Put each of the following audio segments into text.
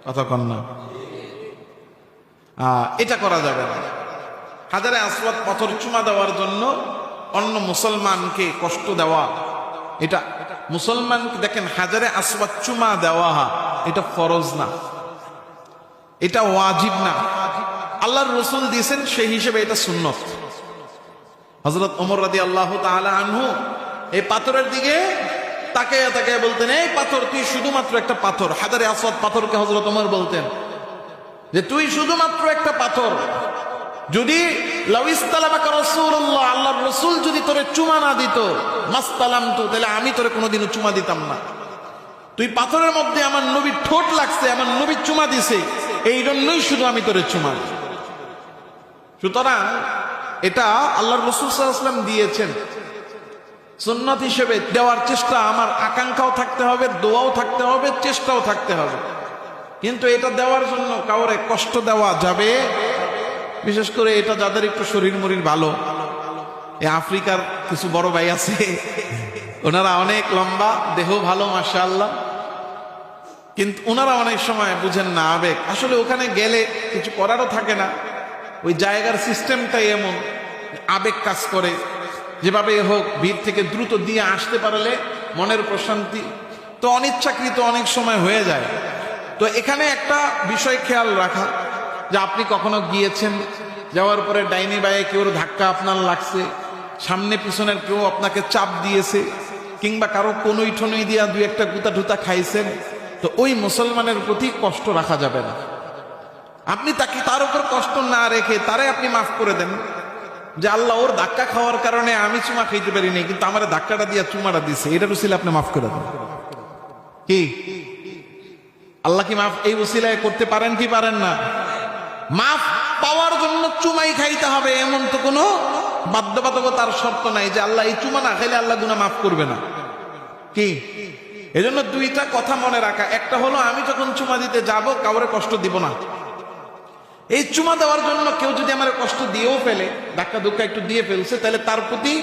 কথা কন না, এটা করা যাবে না। হাজারে আসওয়াদ পাথর চুমা দেওয়ার জন্য অন্য মুসলমানকে কষ্ট দেওয়া, এটা মুসলমান দেখেন, হাজারে আসওয়াদ চুমা দেওয়া এটা ফরজ না, এটা ওয়াজিব না, আল্লাহর রাসূল দিয়েছেন, সেই হিসেবে এটা সুন্নত। হযরত ওমর রাদিয়াল্লাহু তাআলা আনহু এই পাথরের দিকে তাকায় তাকায় বলতেন, এই পাথর তুই শুধুমাত্র একটা পাথর। হাজারে আসওয়াদ পাথরকে হযরত ওমর বলতেন যে তুই শুধুমাত্র একটা পাথর, যদি লাউ ইসতালামাকা রাসূলুল্লাহ, আল্লাহর রাসূল যদি তোরে চুমা না দিত, মাসতালামতু, তাহলে আমি তোরে কোনোদিনও চুমা দিতাম না। তুই পাথরের মধ্যে আমার নবীর ঠোঁট লাগছে, আমার নবী চুমা দিছে, এই জন্যই শুধু আমি তোরে চুমা দিই। সুতরাং এটা আল্লাহর রাসূল সাল্লাল্লাহু আলাইহি ওয়াসাল্লাম দিয়েছেন, সুন্নাত হিসেবে দেওয়ার চেষ্টা, আমার আকাঙ্ক্ষাও থাকতে হবে, দোয়াও থাকতে হবে, চেষ্টাও থাকতে হবে। কিন্তু এটা দেওয়ার জন্য কাউরে কষ্ট দেওয়া যাবে, বিশেষ করে এটা যাদের একটু শরীর মরির ভালো। এই আফ্রিকার কিছু বড় ভাই আছে, ওনারা অনেক লম্বা, দেহ ভালো মাশাআল্লাহ, কিন্তু ওনারা অনেক সময় বুঝেন না আবেগ। আসলে ওখানে গেলে কিছু করারও থাকে না, ওই জায়গার সিস্টেমটাই এমন, আবেগ কাজ করে। যেভাবে হোক ভিড় থেকে দ্রুত দিয়ে আসতে পারলে মনের প্রশান্তি, তো অনিচ্ছাকৃত অনেক সময় হয়ে যায়। তো এখানে একটা বিষয় খেয়াল রাখা, যে আপনি কখনো গিয়েছেন, যাওয়ার পরে ডাইনি বায়ে কেউ ধাক্কা আপনার লাগছে, সামনে পিছনের কেউ আপনাকে চাপ দিয়েছে, কিংবা কারো কোনই ঠনই দিয়া দুই একটা গুতা ঠুতা খাইছেন, তো ওই মুসলমানের প্রতি কষ্ট রাখা যাবে না। আপনি তাকে তার উপর কষ্ট না রেখে তারে আপনি মাফ করে দেন, যে আল্লাহ ওর ধাক্কা খাওয়ার কারণে আমি চুমা খাইতে পারিনি, কিন্তু আমার ধাক্কাটা দিয়া চুমাটা দিছে, এটার উসিলায় আপনি মাফ করে দেন। কি আল্লাহ কি মাফ এই উসিলায় করতে পারেন কি পারেন না? মাফ পাওয়ার জন্য চুমাই খাইতে হবে এমন তো কোনো বাধ্যবাধকতার শর্ত নাই, যে আল্লাহ এই চুমা না খাইলে আল্লাহ গুনাহ মাফ করবে না। কি এজন্য দুইটা কথা মনে রাখা, একটা হলো আমি যখন চুমা দিতে যাব কাউরে কষ্ট দিব না। এই চুমা দেওয়ার জন্য কেউ যদি আমার কষ্ট দিয়েও ফেলে, ধাক্কা ধুক্কা একটু দিয়ে ফেলছে, তাহলে তার প্রতি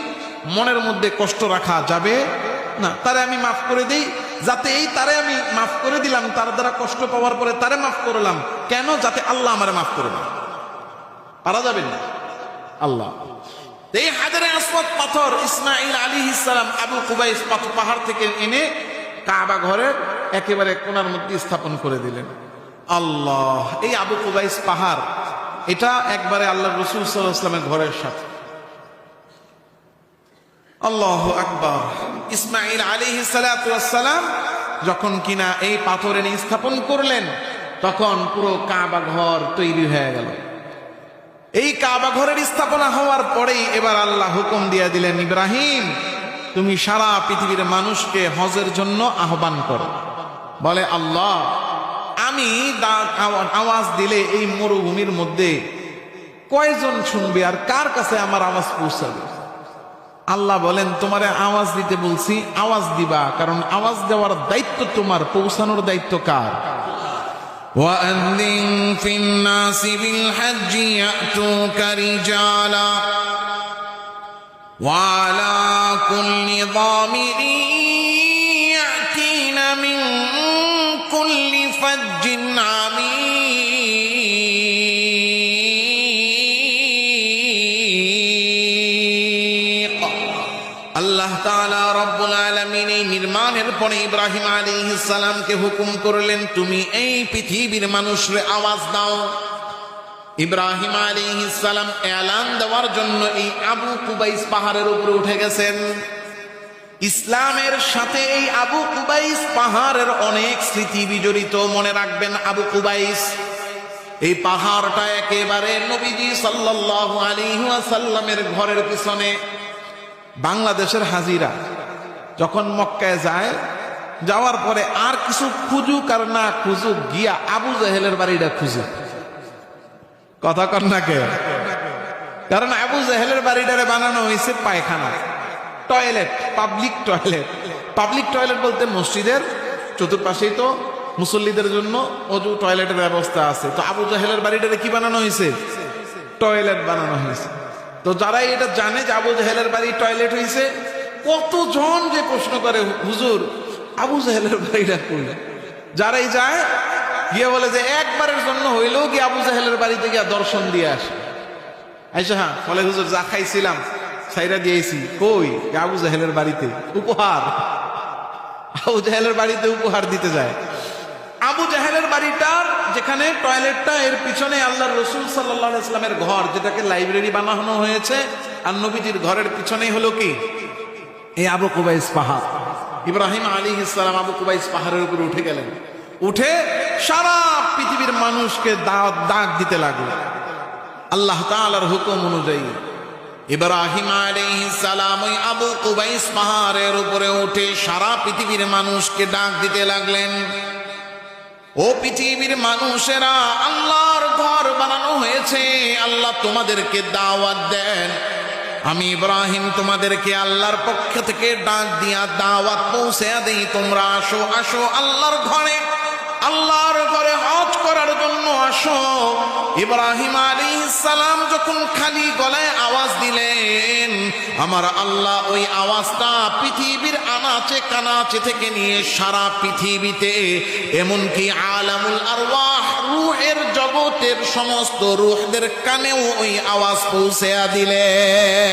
মনের মধ্যে কষ্ট রাখা যাবে না, তারে আমি মাফ করে দিই, যাতে এই তারে আমি মাফ করে দিলাম, তার দ্বারা কষ্ট পাওয়ার পরে তারে মাফ করলাম কেন? যাতে আল্লাহ আমারে মাফ করে দেন। পারা যাবে না আল্লাহ। এই হাজারে আসওয়াদ পাথর ইসমাঈল আলাইহিস সালাম আবু কুবাইস পাহাড় থেকে এনে কাবা ঘরের একেবারে কোণার মধ্যে স্থাপন করে দিলেন। আল্লাহ, এই আবু কুবাইস পাহাড়, এটা একবারে আল্লাহর রাসূল সাল্লাল্লাহু আলাইহি ওয়াসাল্লামের ঘরের সাথে। আল্লাহু আকবার। ইসমাঈল আলাইহিস সালাতু ওয়াস সালাম যখন কিনা এই পাথরে স্থাপন করলেন, তখন পুরো কাবা ঘর তৈরি হয়ে গেল। এই কাবা ঘরের স্থাপনা হওয়ার পরেই এবার আল্লাহ হুকুম দিয়ে দিলেন, ইব্রাহিম তুমি সারা পৃথিবীর মানুষকে হজের জন্য আহ্বান করো। বলে আল্লাহ, আমি আওয়াজ দিলে এই মরুভূমির মধ্যে কয়জন শুনবে, আর কার কাছে আমার আওয়াজ পৌঁছাবে? আল্লাহ বলেন, তোমারে আওয়াজ দিতে বলছি, আওয়াজ দিবা, কারণ আওয়াজ দেওয়ার দায়িত্ব তোমার, পৌঁছানোর দায়িত্ব কার? وَأَذِّن فِي النَّاسِ بِالْحَجِّ يَأْتُوكَ رِجَالًا وَعَلَى كُلِّ ضَامِرٍ يَأْتِينَ مِنْ كُلِّ فَجٍّ عَمِيقٍ। আল্লাহ তাআলা রব্বুল আলামিন এই নির্মাণের পরে ইব্রাহিম আলাইহিস সালামকে হুকুম করলেন, তুমি এই পৃথিবীর মানুষরে আওয়াজ দাও। ইব্রাহিম আলাইহিস সালাম এলান দেওয়ার জন্য এই আবু কুবাইস পাহাড়ের উপরে উঠে গেছেন। ইসলামের সাথে এই আবু কুবাইস পাহাড়ের অনেক স্মৃতি বিজড়িত। মনে রাখবেন, আবু কুবাইস এই পাহাড়টা একেবারে নবীজি সাল্লাল্লাহু আলাইহি ওয়াসাল্লামের ঘরের পিছনে। বাংলাদেশের হাজিরা যখন মক্কায় যায়, যাওয়ার পরে আর কিছু খুঁজুক আর না খুঁজুক, গিয়া আবু জাহেলের বাড়িটা খুঁজে। কথা কন না কে? কারণ আবু জাহেলের বাড়িটারে বানানো হয়েছে পায়খানা, toilet, public toilet. Public toilet বলতে মসজিদের চতুর্পাশেই তো মুসল্লিদের জন্য অজু টয়লেটের ব্যবস্থা আছে। তো আবু জাহেলের বাড়িটারে কি বানানো হয়েছে? টয়লেট বানানো হয়েছে। তো যারা এটা জানে যে আবু জাহেলের বাড়ি টয়লেট হয়েছে, কতজন যে প্রশ্ন করে, হুজুর আবু জাহেলের বাড়িটা কই? যারাই যায় গিয়ে বলে যে একবারের জন্য হইলেও কি আবু জাহেলের বাড়িতে গিয়া দর্শন দিয়ে আসে। আইসা হ্যাঁ বলে হুজুর যা খাইছিলাম সাইরা দিয়েছি। কই? আবু জাহেলের বাড়িতে উপহার। আবু জাহেলের বাড়িতে উপহার দিতে যায়। আবু জাহেলের বাড়িটার যেখানে টয়লেটটা এর পিছনে আল্লাহর রসুল সাল্লাল্লাহু আলাইহি ওয়াসাল্লামের ঘর, যেটাকে লাইব্রেরি বানানো হয়েছে, আর নবীজির ঘরের পিছনেই হলো কি এই আবু কুবাইস পাহাড়। ইব্রাহিম আলাইহিস সালাম আবু কুবাইস পাহাড়ের উপরে উঠে গেলেন। উঠে সারা পৃথিবীর মানুষকে ডাক দিতে লাগলো আল্লাহ তাআলার হুকুম অনুযায়ী। ইব্রাহিম আলাইহিস সালাম ওই আবু কুবাইস পাহাড়ের উপরে উঠে সারা পৃথিবীর মানুষকে ডাক দিতে লাগলেন, ও পৃথিবীর মানুষেরা, আল্লাহর ঘর বানানো হয়েছে, আল্লাহ তোমাদেরকে দাওয়াত দেন। আমি ইব্রাহিম তোমাদেরকে আল্লাহর পক্ষ থেকে ডাক দিয়া দাওয়াত পৌঁছে দেই, তোমরা আসো আসো আল্লাহর ঘরে, আল্লাহর ঘরে হজ করার জন্য আসো। ইব্রাহিম আলাইহিস সালাম যখন খালি গলায় আওয়াজ দিলেন, আমার আল্লাহ ওই আওয়াজটা পৃথিবীর আনাচে কানাচে থেকে নিয়ে সারা পৃথিবীতে, এমনকি আলামুল আরওয়াহ রূহের জগতের সমস্ত রূহদের কানেও ওই আওয়াজ পৌঁছে দিলেন।